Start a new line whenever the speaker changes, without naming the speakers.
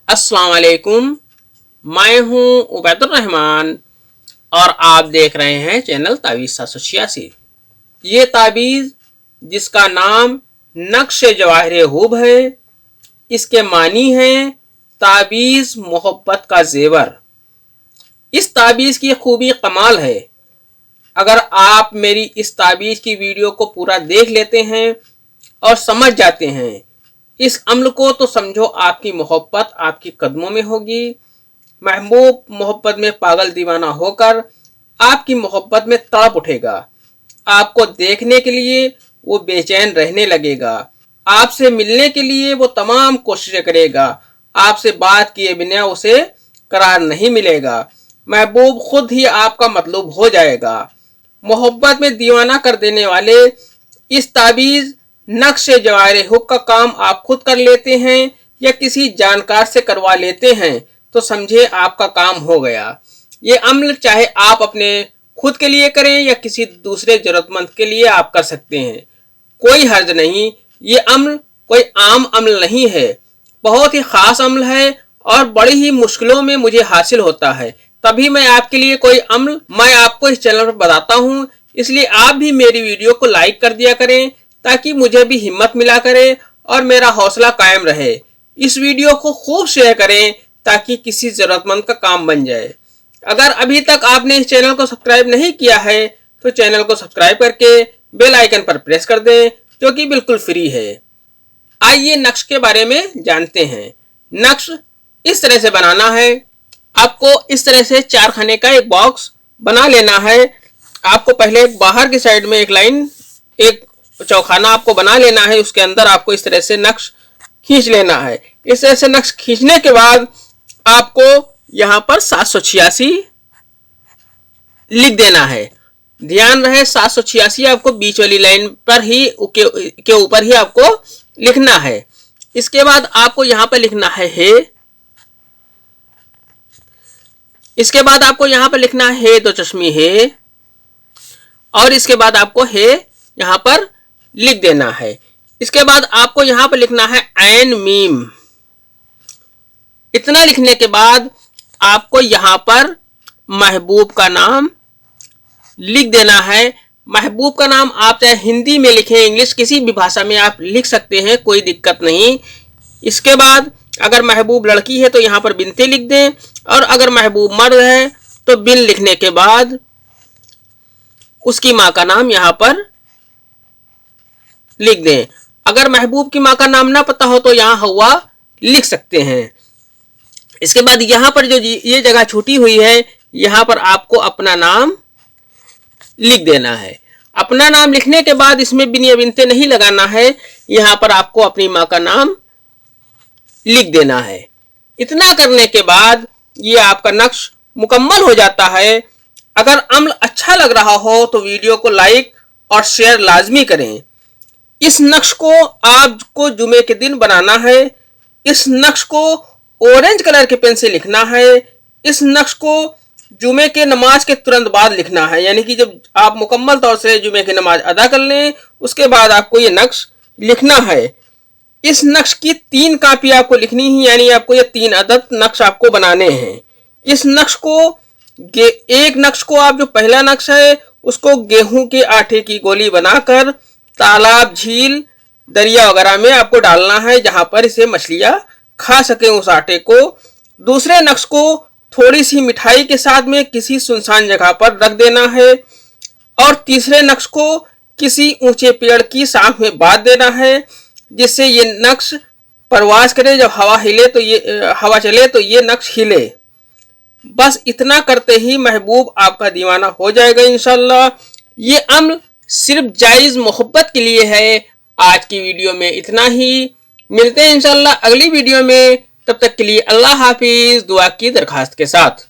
अस्सलाम वालेकुम। मैं हूं उबैदुर रहमान और आप देख रहे हैं चैनल तावीज़ 786। ये तावीज़ जिसका नाम नक्श जवाहिर हुब है, इसके मानी हैं तावीज़ मोहब्बत का जेवर। इस तावीज़ की खूबी कमाल है। अगर आप मेरी इस तावीज़ की वीडियो को पूरा देख लेते हैं और समझ जाते हैं इस अमल को, तो समझो आपकी मोहब्बत आपकी कदमों में होगी। महबूब मोहब्बत में पागल दीवाना होकर आपकी मोहब्बत में तड़प उठेगा। आपको देखने के लिए वो बेचैन रहने लगेगा। आपसे मिलने के लिए वो तमाम कोशिशें करेगा। आपसे बात किए बिना उसे करार नहीं मिलेगा। महबूब खुद ही आपका मतलूब हो जाएगा। मोहब्बत में दीवाना कर देने वाले इस तावीज़ नक्श जवाहिर हुब का काम आप खुद कर लेते हैं या किसी जानकार से करवा लेते हैं तो समझे आपका काम हो गया। ये अमल चाहे आप अपने खुद के लिए करें या किसी दूसरे जरूरतमंद के लिए आप कर सकते हैं, कोई हर्ज नहीं। ये अमल कोई आम अमल नहीं है, बहुत ही खास अमल है और बड़ी ही मुश्किलों में मुझे हासिल होता है। तभी मैं आपके लिए कोई अमल मैं आपको इस चैनल पर बताता हूँ। इसलिए आप भी मेरी वीडियो को लाइक कर दिया करें ताकि मुझे भी हिम्मत मिला करे और मेरा हौसला कायम रहे। इस वीडियो को खूब शेयर करें ताकि किसी जरूरतमंद का काम बन जाए। अगर अभी तक आपने इस चैनल को सब्सक्राइब नहीं किया है तो चैनल को सब्सक्राइब करके बेल आइकन पर प्रेस कर दें, जो कि बिल्कुल फ्री है। आइए नक्श के बारे में जानते हैं। नक्श इस तरह से बनाना है। आपको इस तरह से 4 खाने का एक बॉक्स बना लेना है। आपको पहले बाहर की साइड में एक लाइन, एक चौखाना आपको बना लेना है। उसके अंदर आपको इस तरह से नक्श खींच लेना है। इस तरह से नक्श खींचने के बाद आपको यहां पर 786 लिख देना है। ध्यान रहे 786 आपको बीच वाली लाइन पर ही के ऊपर ही आपको लिखना है। इसके बाद आपको यहां पर लिखना है। इसके बाद आपको यहां पर लिखना है 2 चश्मी है और इसके बाद आपको है यहां पर लिख देना है। इसके बाद आपको यहां पर लिखना है ऐन मीम। इतना लिखने के बाद आपको यहां पर महबूब का नाम लिख देना है। महबूब का नाम आप चाहे हिंदी में लिखें, इंग्लिश, किसी भी भाषा में आप लिख सकते हैं, कोई दिक्कत नहीं। इसके बाद अगर महबूब लड़की है तो यहां पर बिनते लिख दें और अगर महबूब मर्द है तो बिन लिखने के बाद उसकी मां का नाम यहां पर लिख दें। अगर महबूब की मां का नाम ना पता हो तो यहां हवा लिख सकते हैं। इसके बाद यहां पर जो ये जगह छूटी हुई है यहां पर आपको अपना नाम लिख देना है। अपना नाम लिखने के बाद इसमें बिन या बिनते नहीं लगाना है। यहां पर आपको अपनी मां का नाम लिख देना है। इतना करने के बाद ये आपका नक्श मुकम्मल हो जाता है। अगर अमल अच्छा लग रहा हो तो वीडियो को लाइक और शेयर लाजमी करें। इस नक्श को आपको जुमे के दिन बनाना है। इस नक्श को ऑरेंज कलर के पेन से लिखना है। इस नक्श को जुमे के नमाज के तुरंत बाद लिखना है, यानी कि जब आप मुकम्मल तौर से जुमे की नमाज अदा कर लें उसके बाद आपको ये नक्श लिखना है। इस नक्श की 3 कापी आपको लिखनी है, यानी आपको ये 3 अदद नक्श आपको बनाने हैं। इस नक्श को एक नक्श को आप जो पहला नक्श है उसको गेहूं के आटे की गोली बनाकर तालाब, झील, दरिया वगैरह में आपको डालना है जहां पर इसे मछलियां खा सके उस आटे को। दूसरे नक्श को थोड़ी सी मिठाई के साथ में किसी सुनसान जगह पर रख देना है और तीसरे नक्श को किसी ऊंचे पेड़ की शाख में बांध देना है जिससे ये नक्श परवाज करे। जब हवा हिले तो हवा चले तो ये नक्श हिले। बस इतना करते ही महबूब आपका दीवाना हो जाएगा इंशाल्लाह। ये अमल सिर्फ जायज मोहब्बत के लिए है। आज की वीडियो में इतना ही। मिलते हैं इंशाल्लाह अगली वीडियो में। तब तक के लिए अल्लाह हाफिज, दुआ की दरखास्त के साथ।